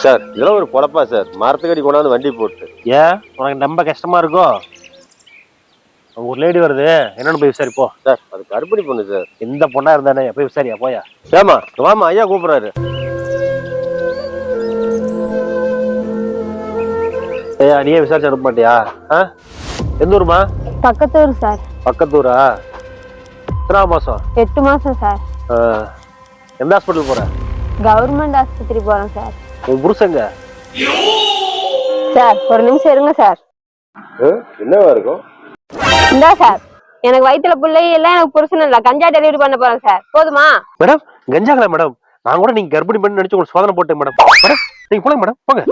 Sir இதெல்லாம் ஒரு பொழப்பா sir? மரத்துக்கடி கொண்டாந்து வண்டி போட்டு. ஏன் உனக்கு ரொம்ப கஷ்டமா இருக்கும்? ஒரு லேடி வருது, என்னன்னு போய் விசாரிப்போ. சார் அது கருப்பணி பொண்ணு சார். எந்த பொண்ணா இருந்தானே போய் விசாரியா போயா. ஏமா வாமா, ஐயா கூப்பிடுறாரு. ஐயா நீயே விசாரிச்சு அனுப்ப மாட்டியா? எந்த ஊருமா? பக்கத்தூர் சார். பக்கத்தூரா? எத்தனை மாசம்? 8 மாசம் சார். எந்த ஹாஸ்பிட்டல் போற? கவர்மெண்ட் ஆஸ்பத்திரி போறேன் சார். உன் புருஷங்க? சார் ஒரு நிமிஷம் இருங்க சார். என்னவா இருக்கும்? இந்தா சார், எனக்கு வயிற்றுல பிள்ளை எல்லாம் எனக்கு புருஷன் இல்ல, கஞ்சா டெலிவரி பண்ண போறேன் சார். போதுமா? மேடம் கஞ்சாங்களா மேடம்? நான் கூட நீங்க கர்ப்பிணி பண்ணி நினைச்சு உங்களுக்கு சோதனை போட்டேன் மேடம். மேடம் நீங்க போங்க மேடம், போங்க.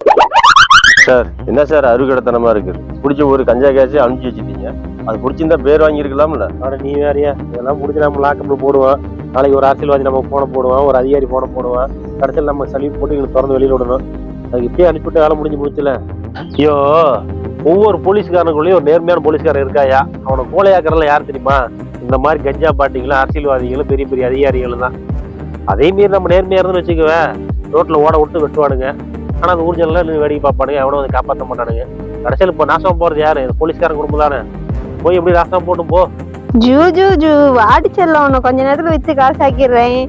சார் என்ன சார் அருகடத்தனமா இருக்குது? பிடிச்ச ஒரு கஞ்சா கேஸை அனுப்பிச்சு வச்சுட்டீங்க. அது பிடிச்சிருந்தா பேர் வாங்கியிருக்கலாம்ல. ஆனா நீ வேறையா, இதெல்லாம் முடிஞ்சு நம்ம லாக்கப்ல போடுவோம். நாளைக்கு ஒரு அரசியல்வாதி நம்ம போன போடுவான், ஒரு அதிகாரி போன போடுவான். கடைசியில் நம்ம சளிவு போட்டு எங்களுக்கு திறந்து வெளியில விடணும். அதுக்கு இப்பயே அனுப்பிவிட்டு வேலை முடிச்சுல. ஐயோ, ஒவ்வொரு போலீஸ்காரனுக்குள்ளேயும் ஒரு நேர்மையான போலீஸ்காரன் இருக்காயா. அவனை கோலையாக்குறதுல யார் தெரியுமா? இந்த மாதிரி கஞ்சா பாட்டிங்களும் அரசியல்வாதிகளும் பெரிய பெரிய அதிகாரிகளும் தான். அதே மீறி நம்ம நேர்மையா இருந்துன்னு வச்சுக்குவேன், ரோட்ல ஓட விட்டு வெட்டுவானுங்க. ஆனா அந்த ஊர்ஜனெல்லாம் இன்னும் வேடிக்கை பார்ப்பானுங்க, எவனும் வந்து காப்பாற்ற மாட்டானுங்க. கடைசியில் இப்போ நாசம் போறது யாரு? போலீஸ்காரன் குடும்பம் தானே. போய் எப்படி நாசம் போட்டு போ. ஜூ ஜூ ஜூ வாடி செல்லம், உன்னை கொஞ்ச நேரத்துல வித்து காசாக்கிடுறேன்.